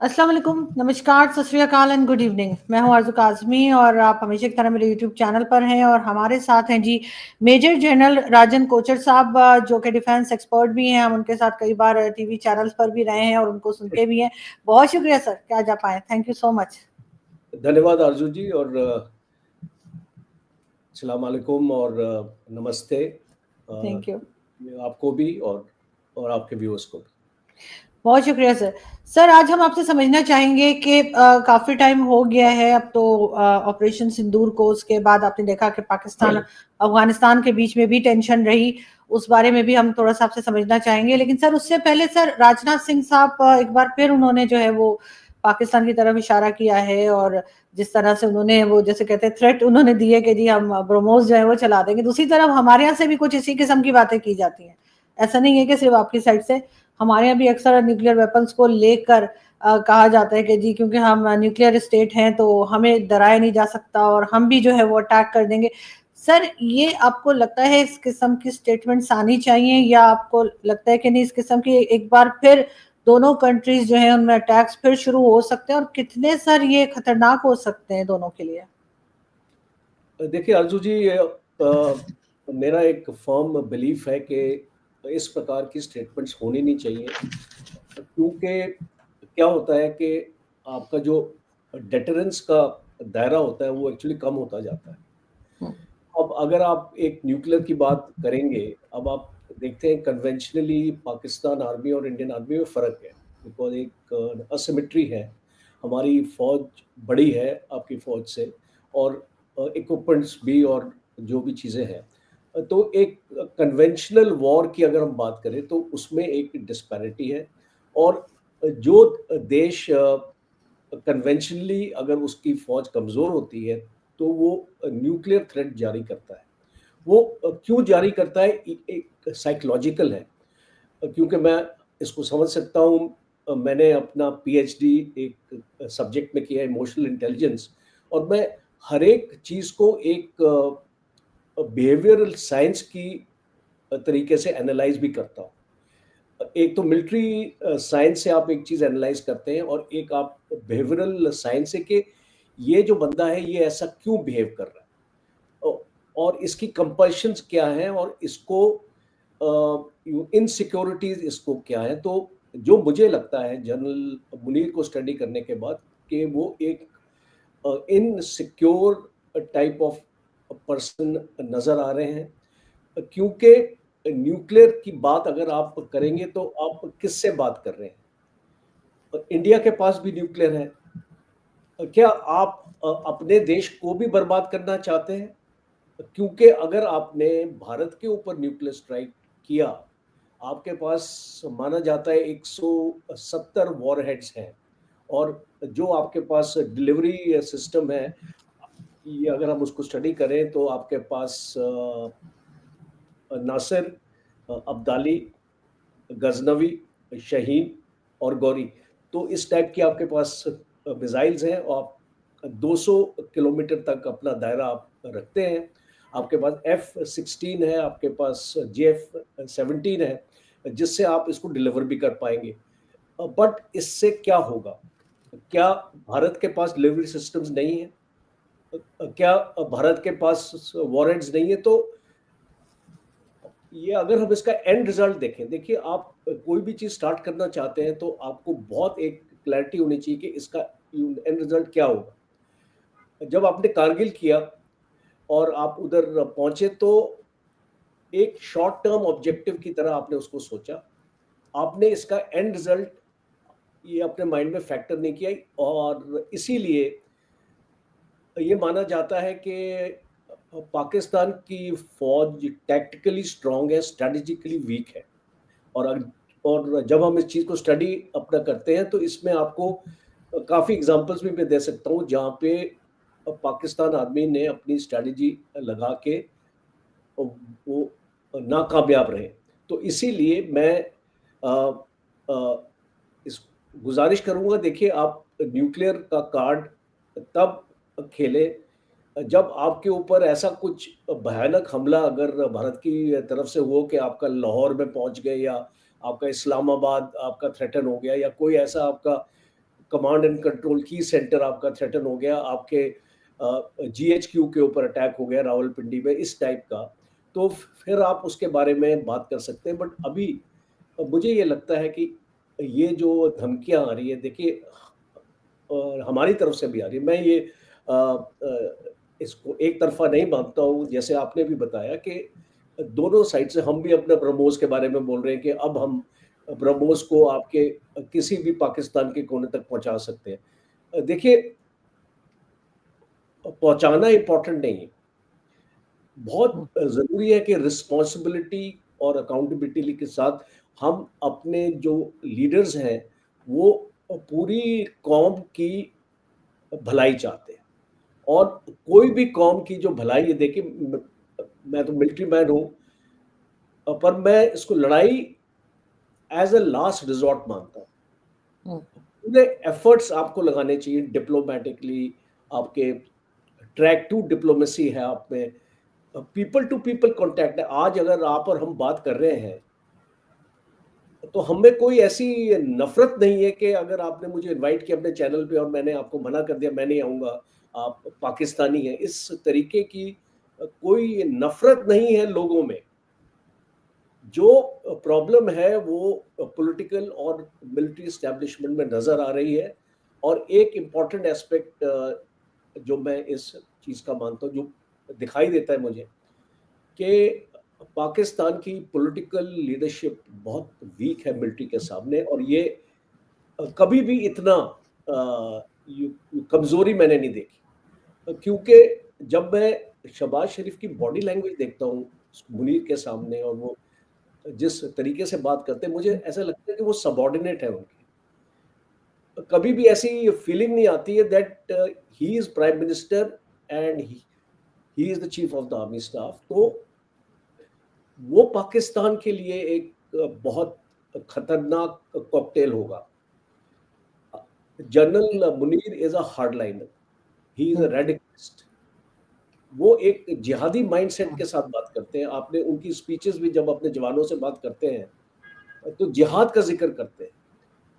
अस्सलाम वालेकुम, नमस्कार, सत श्री अकाल एंड गुड इवनिंग। मैं हूं आरज़ू काज़मी और आप हमेशा की तरह मेरे यूट्यूब चैनल पर हैं और हमारे साथ हैं जी मेजर जनरल राजन कोचर साहब, जो कि डिफेंस एक्सपर्ट भी हैं। हम उनके साथ कई बार टीवी चैनल्स पर भी रहे हैं और उनको सुनते भी हैं। बहुत शुक्रिया सर कि आज आप आए। Thank you so much. धन्यवाद आरजू जी, और अस्सलाम वालेकुम और नमस्ते थैंक यू। आपको भी और आपके व्यूअर्स को भी। बहुत शुक्रिया सर। सर, आज हम आपसे समझना चाहेंगे कि काफ़ी टाइम हो गया है अब तो ऑपरेशन सिंदूर को। उसके बाद आपने देखा कि पाकिस्तान अफगानिस्तान के बीच में भी टेंशन रही। उस बारे में भी हम थोड़ा सा आपसे समझना चाहेंगे, लेकिन सर उससे पहले सर राजनाथ सिंह साहब एक बार फिर उन्होंने जो है वो पाकिस्तान की तरफ इशारा किया है और जिस तरह से उन्होंने वो जैसे कहते हैं थ्रेट उन्होंने दिए कि जी हम ब्रह्मोस जो है वो चला देंगे। दूसरी तरफ हमारे यहाँ से भी कुछ इसी किस्म की बातें की जाती हैं। ऐसा नहीं है कि सिर्फ आपकी साइड से, हमारे यहाँ भी अक्सर न्यूक्लियर वेपन्स को लेकर कहा जाता है कि जी क्योंकि हम न्यूक्लियर स्टेट हैं तो हमें डराया नहीं जा सकता और हम भी जो है वो अटैक कर देंगे। सर, ये आपको लगता है इस किस्म की स्टेटमेंट्स आनी चाहिए या आपको लगता है कि नहीं, इस किस्म की एक बार फिर दोनों कंट्रीज जो है उनमें अटैक्स फिर शुरू हो सकते हैं और कितने सर ये खतरनाक हो सकते हैं दोनों के लिए? देखिए आरजू जी, मेरा एक फर्म बिलीफ है कि इस प्रकार की स्टेटमेंट्स होनी नहीं चाहिए, क्योंकि क्या होता है कि आपका जो डेटरेंस का दायरा होता है वो एक्चुअली कम होता जाता है। हम्म। अब अगर आप एक न्यूक्लियर की बात करेंगे, अब आप देखते हैं कन्वेंशनली पाकिस्तान आर्मी और इंडियन आर्मी में फ़र्क है, बिकॉज़ एक असिमेट्री है। हमारी फ़ौज बड़ी है आपकी फ़ौज से, और इक्विपमेंट्स भी और जो भी चीज़ें हैं। तो एक कन्वेंशनल वॉर की अगर हम बात करें तो उसमें एक डिस्पैरिटी है, और जो देश कन्वेंशनली अगर उसकी फ़ौज कमज़ोर होती है तो वो न्यूक्लियर थ्रेट जारी करता है। वो क्यों जारी करता है? एक साइकोलॉजिकल है। क्योंकि मैं इसको समझ सकता हूँ। मैंने अपना पीएचडी एक सब्जेक्ट में किया है, इमोशनल इंटेलिजेंस, और मैं हर एक चीज़ को एक बिहेवियरल साइंस की तरीके से एनालाइज भी करता हूँ। एक तो मिलिट्री साइंस से आप एक चीज़ एनालाइज करते हैं, और एक आप बिहेवियरल साइंस से कि ये जो बंदा है ये ऐसा क्यों बिहेव कर रहा है, और इसकी कंपल्शंस क्या हैं, और इसको इनसिक्योरिटीज इसको क्या है। तो जो मुझे लगता है जनरल मुनीर को स्टडी करने के बाद, कि वो एक इनसिक्योर टाइप ऑफ पर्सन नज़र आ रहे हैं, क्योंकि न्यूक्लियर की बात अगर आप करेंगे तो आप किससे बात कर रहे हैं? इंडिया के पास भी न्यूक्लियर है। क्या आप अपने देश को भी बर्बाद करना चाहते हैं? क्योंकि अगर आपने भारत के ऊपर न्यूक्लियर स्ट्राइक किया, आपके पास माना जाता है 170 वॉरहेड्स हैं, और जो आपके पास डिलीवरी सिस्टम है, ये अगर हम उसको स्टडी करें तो आपके पास नासिर, अब्दाली, गजनवी, शहीन और गौरी, तो इस टाइप की आपके पास मिसाइल्स हैं, और आप 200 किलोमीटर तक अपना दायरा आप रखते हैं। आपके पास F-16 है, आपके पास JF-17 है, जिससे आप इसको डिलीवर भी कर पाएंगे। बट इससे क्या होगा? क्या भारत के पास डिलीवरी सिस्टम्स नहीं है? क्या भारत के पास वॉरेंट्स नहीं है? तो ये अगर हम इसका एंड रिजल्ट देखें, देखिए आप कोई भी चीज़ स्टार्ट करना चाहते हैं तो आपको बहुत एक क्लैरिटी होनी चाहिए कि इसका एंड रिजल्ट क्या होगा। जब आपने कारगिल किया और आप उधर पहुंचे, तो एक शॉर्ट टर्म ऑब्जेक्टिव की तरह आपने उसको सोचा। आपने इसका एंड रिजल्ट ये अपने माइंड में फैक्टर नहीं किया, और इसीलिए ये माना जाता है कि पाकिस्तान की फौज टैक्टिकली स्ट्रांग है, स्ट्रेटेजिकली वीक है। और जब हम इस चीज़ को स्टडी अपना करते हैं तो इसमें आपको काफ़ी एग्जांपल्स भी मैं दे सकता हूँ जहाँ पे पाकिस्तान आर्मी ने अपनी स्ट्रेटजी लगा के वो नाकामयाब रहे। तो इसीलिए मैं अ, अ, इस गुजारिश करूँगा, देखिए आप न्यूक्लियर का कार्ड तब खेलें जब आपके ऊपर ऐसा कुछ भयानक हमला अगर भारत की तरफ से हो कि आपका लाहौर में पहुंच गए, या आपका इस्लामाबाद आपका थ्रेटन हो गया, या कोई ऐसा आपका कमांड एंड कंट्रोल की सेंटर आपका थ्रेटन हो गया, आपके जीएचक्यू के ऊपर अटैक हो गया रावलपिंडी में, इस टाइप का, तो फिर आप उसके बारे में बात कर सकते हैं। बट अभी मुझे ये लगता है कि ये जो धमकियां आ रही है, देखिए हमारी तरफ से भी आ रही है, मैं ये इसको एक तरफा नहीं मानता हूँ। जैसे आपने भी बताया कि दोनों साइड से, हम भी अपने ब्रह्मोस के बारे में बोल रहे हैं कि अब हम ब्रह्मोस को आपके किसी भी पाकिस्तान के कोने तक पहुंचा सकते हैं। देखिए, पहुंचाना इंपॉर्टेंट नहीं है, बहुत ज़रूरी है कि रिस्पॉन्सिबिलिटी और अकाउंटेबिलिटी के साथ हम अपने जो लीडर्स हैं, वो पूरी कौम की भलाई चाहते हैं। और कोई भी कौम की जो भलाई है, देखिए मैं तो मिलिट्री मैन हूँ, पर मैं इसको लड़ाई एज अ लास्ट रिजॉर्ट मानता हूँ। पूरे एफर्ट्स आपको लगाने चाहिए डिप्लोमेटिकली, आपके ट्रैक टू डिप्लोमेसी है आप में, पीपल टू पीपल कांटेक्ट है। आज अगर आप और हम बात कर रहे हैं, तो हमें कोई ऐसी नफरत नहीं है कि अगर आपने मुझे इनवाइट किया अपने चैनल पे और मैंने आपको मना कर दिया, मैं नहीं आऊँगा, आप पाकिस्तानी हैं, इस तरीके की कोई नफरत नहीं है लोगों में। जो प्रॉब्लम है वो पॉलिटिकल और मिलिट्री एस्टेब्लिशमेंट में नज़र आ रही है। और एक इम्पॉर्टेंट एस्पेक्ट जो मैं इस चीज़ का मानता हूँ, जो दिखाई देता है मुझे, कि पाकिस्तान की पॉलिटिकल लीडरशिप बहुत वीक है मिलिट्री के सामने। और ये कभी भी इतना कमज़ोरी मैंने नहीं देखी, क्योंकि जब मैं शहबाज शरीफ की बॉडी लैंग्वेज देखता हूँ मुनीर के सामने, और वो जिस तरीके से बात करते हैं, मुझे ऐसा लगता है कि वो सबॉर्डिनेट है उनके। कभी भी ऐसी फीलिंग नहीं आती है that he is prime minister and he is the chief of the army staff. तो वो पाकिस्तान के लिए एक बहुत खतरनाक कॉकटेल होगा। General Munir is a hardliner, he is a radicalist. वो एक जिहादी माइंडसेट के साथ बात करते हैं। आपने उनकी स्पीचेस भी जब अपने जवानों से बात करते हैं तो जिहाद का जिक्र करते हैं।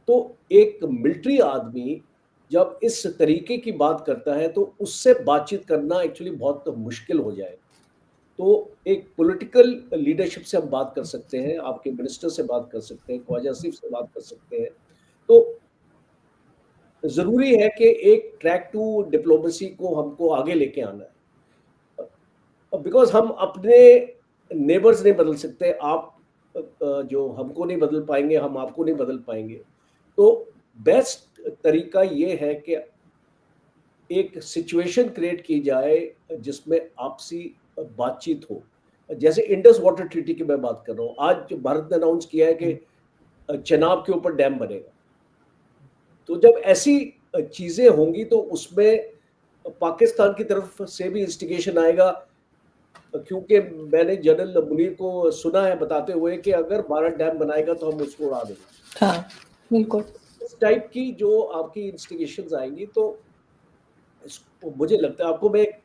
तो एक मिलिट्री आदमी जब इस तरीके की बात करता है, तो उससे बातचीत करना एक्चुअली बहुत मुश्किल हो जाएगा। तो एक पॉलिटिकल लीडरशिप से हम बात कर सकते हैं, आपके मिनिस्टर से बात कर सकते हैं, ख्वाजा आसिफ से बात कर सकते हैं। तो ज़रूरी है कि एक ट्रैक टू डिप्लोमेसी को हमको आगे लेके आना है, बिकॉज़ हम अपने नेबर्स नहीं बदल सकते। आप जो हमको नहीं बदल पाएँगे, हम आपको नहीं बदल पाएँगे। तो बेस्ट तरीका ये है कि एक सिचुएशन क्रिएट की जाए जिसमें आपसी बातचीत हो। जैसे इंडस वाटर ट्रीटी की मैं बात कर रहा हूँ। आज जो भारत ने अनाउंस किया है कि चेनाब के ऊपर डैम बनेगा। तो जब ऐसी चीज़ें होंगी, तो उसमें पाकिस्तान की तरफ से भी इंस्टिगेशन आएगा, क्योंकि मैंने जनरल मुनीर को सुना है बताते हुए कि अगर भारत डैम बनाएगा तो हम उसको उड़ा देंगे। हाँ, बिल्कुल। इस टाइप की जो आपकी इंस्टिगेशंस आएंगी, तो मुझे लगता है, आपको मैं एक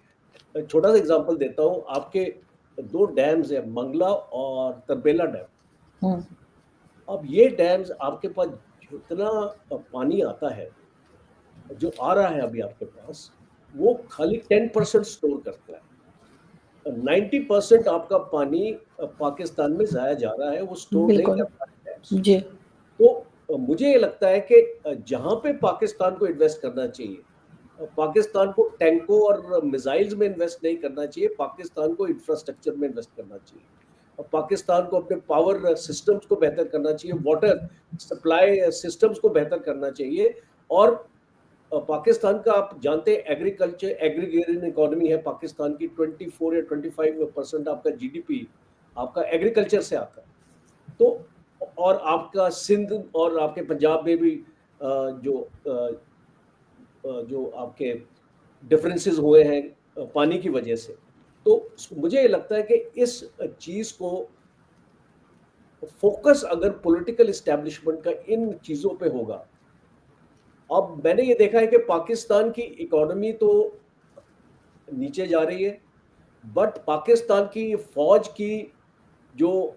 छोटा सा एग्जांपल देता हूँ। आपके 2 डैम्स हैं, मंगला और तरबेला डैम। अब ये डैम्स आपके पास जितना पानी आता है, जो आ रहा है अभी आपके पास, वो खाली 10% स्टोर करता है। 90% आपका पानी पाकिस्तान में ज़ाया जा रहा है, वो स्टोर नहीं बिल्कुल। कर पा रहे डैम्स। जी। तो मुझे ये लगता है कि जहाँ पे पाकिस्तान को इन्वेस्ट करना चाहिए, पाकिस्तान को टैंकों और मिसाइल्स में इन्वेस्ट नहीं करना चाहिए, पाकिस्तान को इंफ्रास्ट्रक्चर में इन्वेस्ट करना चाहिए। और पाकिस्तान को अपने पावर सिस्टम्स को बेहतर करना चाहिए, वाटर सप्लाई सिस्टम्स को बेहतर करना चाहिए। और पाकिस्तान का, आप जानते हैं, एग्रीकल्चर एग्रीगेरियन इकोनॉमी है पाकिस्तान की। 24 या 25% आपका जीडीपी आपका एग्रीकल्चर से आता है। तो और आपका सिंध और आपके पंजाब में भी जो आपके डिफरेंसेस हुए हैं पानी की वजह से। तो मुझे ये लगता है कि इस चीज़ को फोकस अगर पॉलिटिकल एस्टेब्लिशमेंट का इन चीज़ों पे होगा। अब मैंने ये देखा है कि पाकिस्तान की इकोनॉमी तो नीचे जा रही है, बट पाकिस्तान की फौज की जो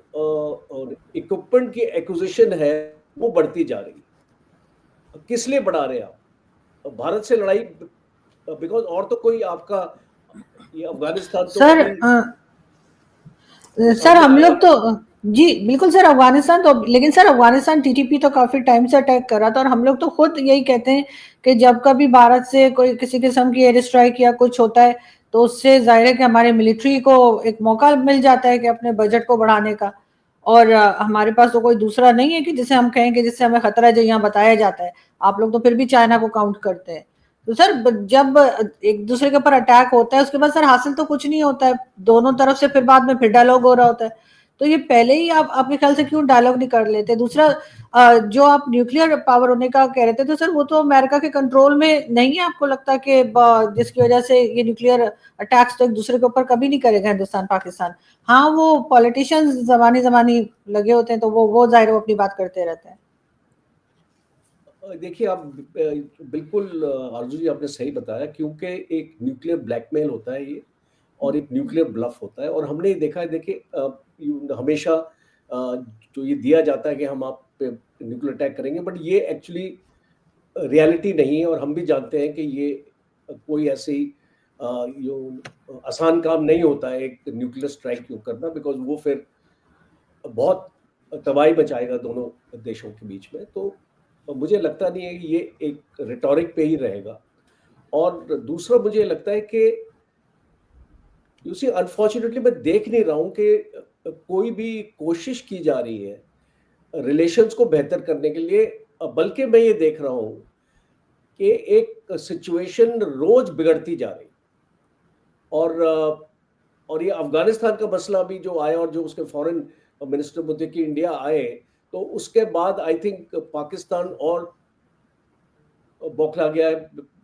इक्विपमेंट की एक्विजिशन है, वो बढ़ती जा रही है। किस लिए बढ़ा रहे हैं आप? भारत से लड़ाई, बिकॉज और तो कोई आपका, ये अफगानिस्तान तो सर अभी सर हम लोग आप, तो जी बिल्कुल सर, अफगानिस्तान तो, लेकिन सर अफगानिस्तान टीटीपी तो काफी टाइम से अटैक कर रहा था, और हम लोग तो खुद यही कहते हैं कि जब कभी भारत से कोई किसी किस्म की एयर स्ट्राइक या कुछ होता है, तो उससे जाहिर है कि हमारे मिलिट्री को एक मौका मिल जाता है कि अपने बजट को बढ़ाने का। और हमारे पास तो कोई दूसरा नहीं है कि जिसे हम कहें कि जिससे हमें खतरा है, जो यहाँ बताया जाता है। आप लोग तो फिर भी चाइना को काउंट करते हैं। तो सर जब एक दूसरे के ऊपर अटैक होता है, उसके बाद सर हासिल तो कुछ नहीं होता है दोनों तरफ से, फिर बाद में फिर डायलॉग हो रहा होता है। तो ये पहले ही आप अपने ख्याल से क्यों डायलॉग नहीं कर लेते? दूसरा जो आप न्यूक्लियर पावर होने का कह रहे थे, तो सर वो तो अमेरिका के कंट्रोल में नहीं है, आपको लगता कि जिसकी वजह से ये न्यूक्लियर अटैक्स तो एक दूसरे के ऊपर कभी नहीं करेगा हिंदुस्तान पाकिस्तान। हाँ, वो पॉलिटिशियंस जमानी जमानी लगे होते हैं, तो वो जाहिर वो अपनी बात करते रहते हैं। देखिए आप बिल्कुल आरजू जी आपने सही बताया, क्योंकि एक न्यूक्लियर ब्लैकमेल होता है ये, और एक न्यूक्लियर ब्लफ होता है। और हमने देखा है, देखिए हमेशा जो ये दिया जाता है कि हम आप पे न्यूक्लियर अटैक करेंगे, बट ये एक्चुअली रियलिटी नहीं है। और हम भी जानते हैं कि ये कोई ऐसी यो आसान काम नहीं होता है एक न्यूक्लियर स्ट्राइक क्यों करना, बिकॉज वो फिर बहुत तबाही मचाएगा दोनों देशों के बीच में। तो मुझे लगता नहीं है कि ये एक रिटोरिक पे ही रहेगा। और दूसरा मुझे लगता है कि यू सी अनफॉर्चुनेटली मैं देख नहीं रहा हूँ कि कोई भी कोशिश की जा रही है रिलेशंस को बेहतर करने के लिए। बल्कि मैं ये देख रहा हूँ कि एक सिचुएशन रोज बिगड़ती जा रही। और और ये अफगानिस्तान का मसला भी जो आया, और जो उसके फॉरेन मिनिस्टर मुद्दे की इंडिया आए, तो उसके बाद आई थिंक पाकिस्तान और बौखला गया है,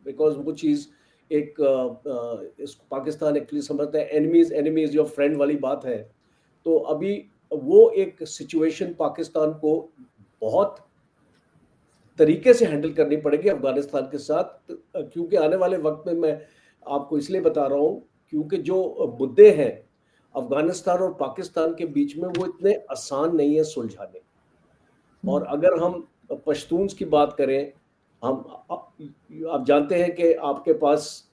बिकॉज वो चीज़ एक इसको पाकिस्तान एक्चुअली समझता है एनिमीज एनिमीज योर फ्रेंड वाली बात है। तो अभी वो एक सिचुएशन पाकिस्तान को बहुत तरीके से हैंडल करनी पड़ेगी अफगानिस्तान के साथ, क्योंकि आने वाले वक्त में मैं आपको इसलिए बता रहा हूँ क्योंकि जो मुद्दे हैं अफगानिस्तान और पाकिस्तान के बीच में, वो इतने आसान नहीं है सुलझाने। और अगर हम पश्तून्स की बात करें, हम आप जानते हैं कि आपके पास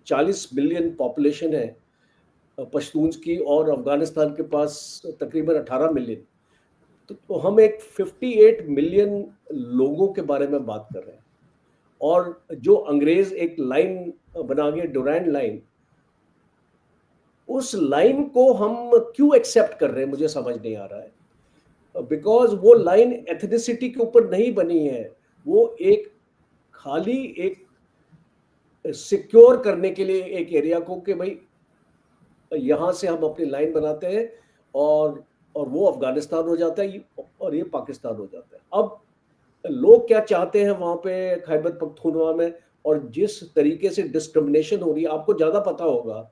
40 मिलियन पॉपुलेशन है पश्तून्स की, और अफगानिस्तान के पास तकरीबन 18 मिलियन। तो हम एक 58 मिलियन लोगों के बारे में बात कर रहे हैं। और जो अंग्रेज एक लाइन बना गए, डुरैंड लाइन, उस लाइन को हम क्यों एक्सेप्ट कर रहे हैं मुझे समझ नहीं आ रहा है। बिकॉज वो लाइन एथनिसिटी के ऊपर नहीं बनी है, वो एक खाली एक सिक्योर करने के लिए एक एरिया को, कि भाई यहां से हम अपनी लाइन बनाते हैं, और वो अफगानिस्तान हो जाता है और ये पाकिस्तान हो जाता है। अब लोग क्या चाहते हैं वहां पे खैबर पख्तूनख्वा में, और जिस तरीके से डिस्क्रिमिनेशन हो रही है, आपको ज्यादा पता होगा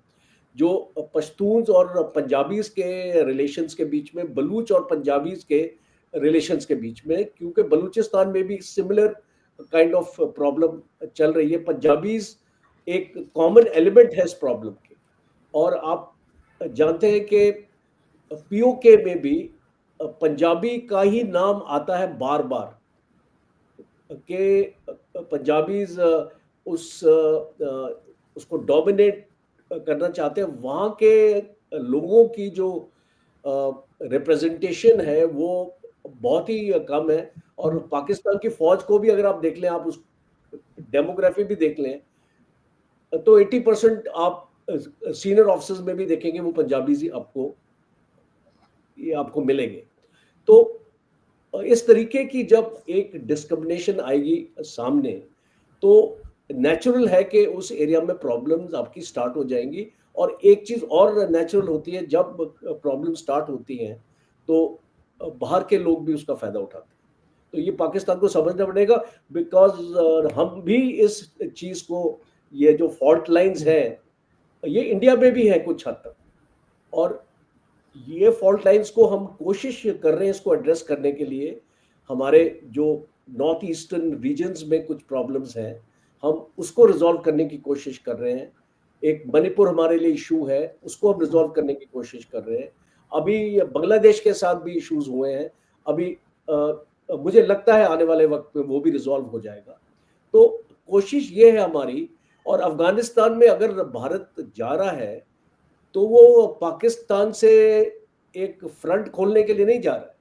जो पश्तून्स और पंजाबीज के रिलेशंस के बीच में, बलूच और पंजाबीज के रिलेशंस के बीच में, क्योंकि बलूचिस्तान में भी सिमिलर काइंड ऑफ प्रॉब्लम चल रही है। पंजाबीज एक कॉमन एलिमेंट है इस प्रॉब्लम के। और आप जानते हैं कि पीओके में भी पंजाबी का ही नाम आता है बार बार, कि पंजाबीज उसको डोमिनेट करना चाहते हैं। वहाँ के लोगों की जो रिप्रेजेंटेशन है वो बहुत ही कम है। और पाकिस्तान की फौज को भी अगर आप देख लें, आप उस डेमोग्राफी भी देख लें, तो 80% आप सीनियर ऑफिसर्स में भी देखेंगे वो पंजाबी ही आपको मिलेंगे। तो इस तरीके की जब एक डिस्क्रिमिनेशन आएगी सामने, तो नेचुरल है कि उस एरिया में प्रॉब्लम्स आपकी स्टार्ट हो जाएंगी। और एक चीज और नेचुरल होती है, जब प्रॉब्लम स्टार्ट होती हैं तो बाहर के लोग भी उसका फायदा उठाते हैं। तो ये पाकिस्तान को समझना पड़ेगा, बिकॉज हम भी इस चीज को, ये जो फॉल्ट लाइंस हैं, ये इंडिया में भी है कुछ हद तक। और ये फॉल्ट लाइंस को हम कोशिश कर रहे हैं इसको एड्रेस करने के लिए। हमारे जो नॉर्थ ईस्टर्न रीजन्स में कुछ प्रॉब्लम्स हैं, हम उसको रिजॉल्व करने की कोशिश कर रहे हैं। एक मणिपुर हमारे लिए इशू है, उसको हम रिजॉल्व करने की कोशिश कर रहे हैं। अभी बांग्लादेश के साथ भी इश्यूज हुए हैं। अभी मुझे लगता है आने वाले वक्त में वो भी रिजॉल्व हो जाएगा। तो कोशिश ये है हमारी, और अफगानिस्तान में अगर भारत जा रहा है तो वो पाकिस्तान से एक फ्रंट खोलने के लिए नहीं जा रहा है।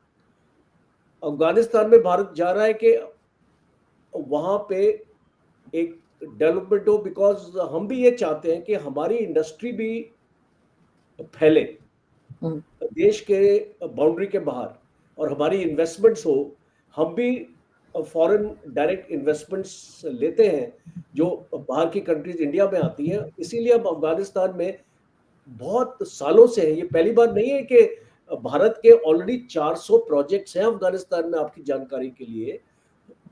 अफगानिस्तान में भारत जा रहा है कि वहां पे एक डेवलपमेंट हो, बिकॉज हम भी ये चाहते हैं कि हमारी इंडस्ट्री भी फैले देश के बाउंड्री के बाहर, और हमारी इन्वेस्टमेंट्स हो। हम भी फॉरेन डायरेक्ट इन्वेस्टमेंट्स लेते हैं जो बाहर की कंट्रीज इंडिया में आती है, इसीलिए अब अफगानिस्तान में बहुत सालों से है। ये पहली बार नहीं है कि भारत के ऑलरेडी 400 प्रोजेक्ट्स हैं अफगानिस्तान में। आपकी जानकारी के लिए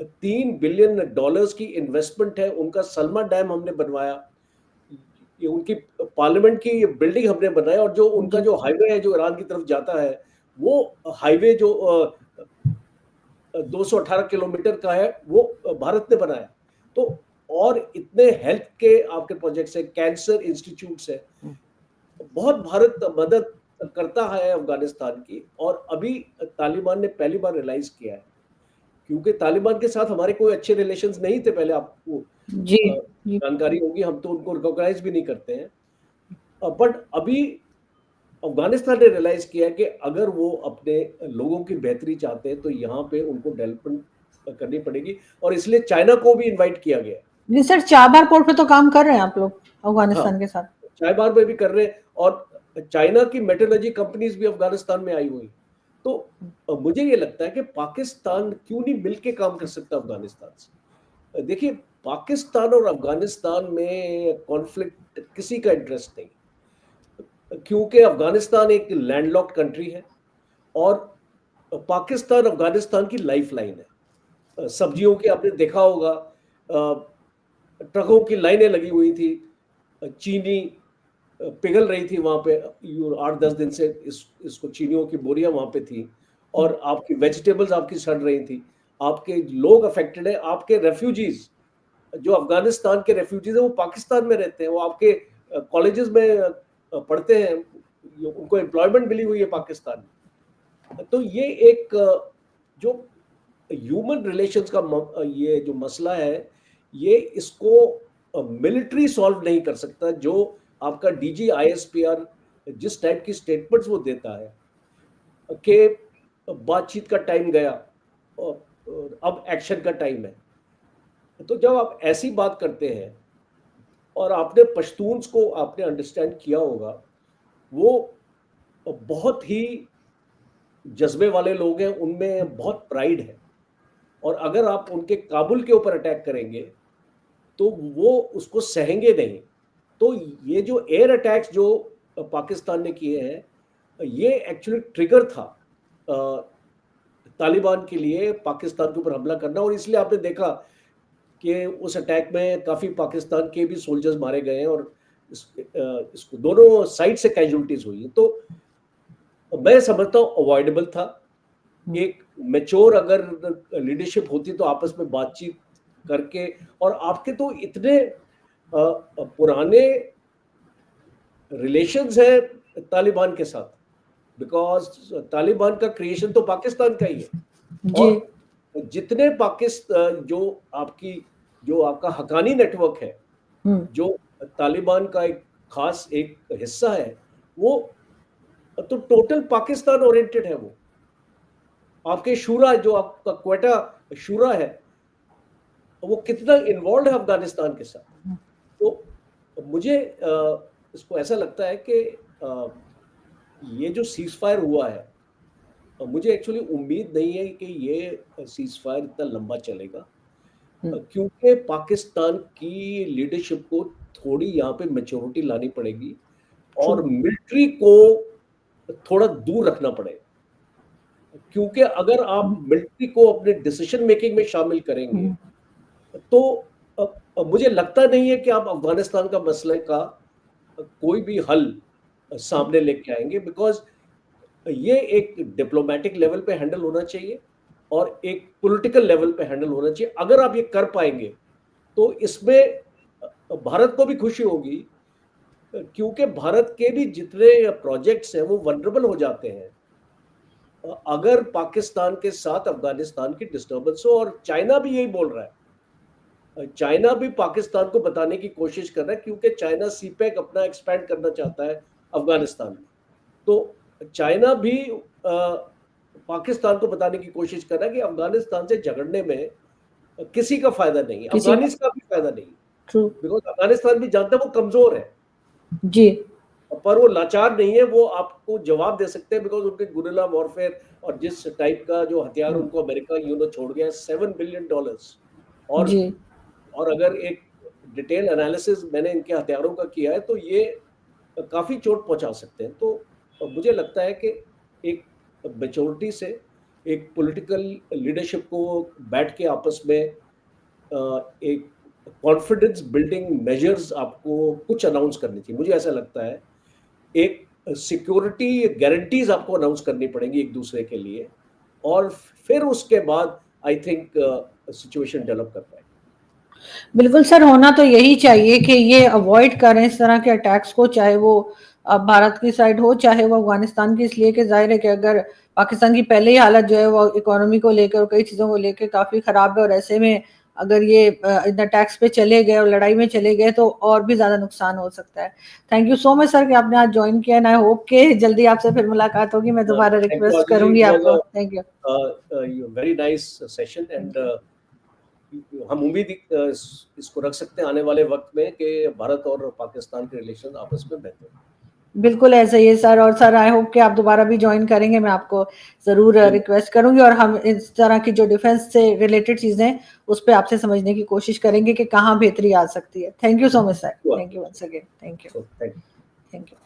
$3 बिलियन की इन्वेस्टमेंट है। उनका सलमा डैम हमने बनवाया, ये उनकी पार्लियामेंट की बिल्डिंग हमने बनाई, और जो उनका जो हाईवे है जो ईरान की तरफ जाता है, वो हाईवे जो 218 किलोमीटर का है, वो भारत ने बनाया। तो और इतने हेल्थ के आपके प्रोजेक्ट्स है, कैंसर इंस्टीट्यूट्स है, बहुत भारत मदद करता है अफगानिस्तान की। और अभी तालिबान ने पहली बार रियलाइज किया है, क्योंकि तालिबान के साथ हमारे कोई अच्छे रिलेशंस नहीं थे पहले, आपको जी जानकारी होगी, हम तो उनको रिकॉग्नाइज भी नहीं करते हैं। बट अभी अफगानिस्तान ने रियलाइज किया कि अगर वो अपने लोगों की बेहतरी चाहते हैं तो यहाँ पे उनको डेवलपमेंट करनी पड़ेगी, और इसलिए चाइना को भी इनवाइट किया गया। जी सर, चाबार पोर्ट पे तो काम कर रहे हैं आप लोग हाँ, अफगानिस्तान के साथ? चाबार में भी कर रहे हैं, और चाइना की मेटलर्जी कंपनीज भी अफगानिस्तान में आई हुई। तो मुझे ये लगता है कि पाकिस्तान क्यों नहीं मिलके काम कर सकता अफगानिस्तान से। देखिए, पाकिस्तान और अफगानिस्तान में कॉन्फ्लिक्ट किसी का इंटरेस्ट नहीं, क्योंकि अफगानिस्तान एक लैंडलॉक्ड कंट्री है, और पाकिस्तान अफगानिस्तान की लाइफलाइन है। सब्जियों की आपने देखा होगा, ट्रकों की लाइनें लगी हुई थी, चीनी पिघल रही थी वहां पे। 8-10 दिन से इसको चीनियों की बोरियां वहां पे थी, और आपकी वेजिटेबल्स आपकी सड़ रही थी। आपके लोग अफेक्टेड है, आपके रेफ्यूजीज जो अफगानिस्तान के रेफ्यूजीज है वो पाकिस्तान में रहते हैं, वो आपके कॉलेजेस में पढ़ते हैं, उनको एम्प्लॉयमेंट मिली हुई है पाकिस्तान में। तो ये एक जो ह्यूमन रिलेशंस का ये जो मसला है, ये इसको मिलिट्री सॉल्व नहीं कर सकता। जो आपका डीजी आईएसपीआर जिस टाइप की स्टेटमेंट्स वो देता है कि बातचीत का टाइम गया और अब एक्शन का टाइम है, तो जब आप ऐसी बात करते हैं, और आपने पश्तून्स को आपने अंडरस्टैंड किया होगा, वो बहुत ही जज्बे वाले लोग हैं, उनमें बहुत प्राइड है, और अगर आप उनके काबुल के ऊपर अटैक करेंगे तो वो उसको सहेंगे नहीं। तो ये जो एयर अटैक्स जो पाकिस्तान ने किए हैं, ये एक्चुअली ट्रिगर था तालिबान के लिए पाकिस्तान के ऊपर हमला करना, और इसलिए आपने देखा कि उस अटैक में काफ़ी पाकिस्तान के भी सोल्जर्स मारे गए हैं, और इसको दोनों साइड से कैजुअलिटीज हुई। तो मैं समझता हूँ अवॉइडेबल था। एक मेच्योर अगर लीडरशिप होती तो आपस में बातचीत करके, और आपके तो इतने पुराने रिलेशंस है तालिबान के साथ, बिकॉज तालिबान का क्रिएशन तो पाकिस्तान का ही है। और जितने पाकिस्तान जो आपका हकानी नेटवर्क है, जो तालिबान का एक खास एक हिस्सा है, वो तो टोटल पाकिस्तान ओरिएंटेड है। वो आपके शूरा जो आपका क्वेटा शूरा है, वो कितना इन्वॉल्व है अफगानिस्तान के साथ। तो मुझे इसको ऐसा लगता है कि ये जो सीज फायर हुआ है, मुझे एक्चुअली उम्मीद नहीं है कि ये सीज फायर इतना लंबा चलेगा, क्योंकि पाकिस्तान की लीडरशिप को थोड़ी यहाँ पे मैच्योरिटी लानी पड़ेगी, और मिलिट्री को थोड़ा दूर रखना पड़ेगा। क्योंकि अगर आप मिलिट्री को अपने डिसीजन मेकिंग में शामिल करेंगे तो मुझे लगता नहीं है कि आप अफगानिस्तान का मसले का कोई भी हल सामने लेके आएंगे, बिकॉज ये एक डिप्लोमेटिक लेवल पे हैंडल होना चाहिए और एक पॉलिटिकल लेवल पे हैंडल होना चाहिए। अगर आप ये कर पाएंगे तो इसमें भारत को भी खुशी होगी, क्योंकि भारत के भी जितने प्रोजेक्ट्स हैं वो वनरेबल हो जाते हैं अगर पाकिस्तान के साथ अफगानिस्तान की डिस्टर्बेंस हो। और चाइना भी यही बोल रहा है, चाइना भी पाकिस्तान को बताने की कोशिश कर रहा है, क्योंकि चाइना सीपैक अपना एक्सपैंड करना चाहता है अफगानिस्तान में। तो चाइना भी पाकिस्तान को बताने की कोशिश कर रहा है कि अफगानिस्तान से झगड़ने में किसी का फायदा नहीं, अफगानिस्तान का भी फायदा नहीं, बिकॉज अफगानिस्तान भी जानता है वो कमजोर है जी, पर वो लाचार नहीं है, वो आपको जवाब दे सकते हैं, बिकॉज उनके गुरिल्ला वॉरफेयर और जिस टाइप का जो हथियार उनको अमेरिका छोड़ गया, $7 बिलियन। और जी, और अगर एक डिटेल एनालिसिस मैंने इनके हथियारों का किया है, तो ये काफी चोट पहुंचा सकते हैं। तो मुझे लगता है कि एक मेच्योरिटी से, एक पॉलिटिकल लीडरशिप को बैठ के आपस में एक कॉन्फिडेंस बिल्डिंग मेजर्स आपको कुछ अनाउंस करनी चाहिए, मुझे ऐसा लगता है। एक सिक्योरिटी गारंटीज आपको अनाउंस करनी पड़ेंगी एक दूसरे के लिए, और फिर उसके बाद आई थिंक सिचुएशन डेवलप कर पाए। बिल्कुल सर, होना तो यही चाहिए कि ये अवॉइड करें इस तरह के अटैक्स को, चाहे वो भारत की साइड हो चाहे वो अफगानिस्तान की, इसलिए कि जाहिर है कि अगर पाकिस्तान की पहले ही हालत जो है वो इकोनॉमी को लेकर और कई चीज़ों को लेकर काफ़ी ख़राब है, और ऐसे में अगर ये इन अटैक्स पे चले गए और लड़ाई में चले गए तो और भी ज़्यादा नुकसान हो सकता है। Thank you so much sir कि आपने आज ज्वाइन किया, एंड आई होप कि जल्दी आपसे फिर मुलाकात होगी। मैं दोबारा थैंक यू रिक्वेस्ट आदिति, करूंगी इट आपको। Was thank you. Very nice session, and हम उम्मीद इसको रख सकते हैं आने वाले वक्त में कि भारत और पाकिस्तान के रिलेशन आपस में बेहतर हों। बिल्कुल ऐसा ही है सर, और सर आई होप कि आप दोबारा भी ज्वाइन करेंगे, मैं आपको जरूर रिक्वेस्ट करूंगी, और हम इस तरह की जो डिफेंस से रिलेटेड चीजें हैं उस पर आपसे समझने की कोशिश करेंगे कि कहाँ बेहतरी आ सकती है। Thank you so much sir, thank you once again, thank you, thank you.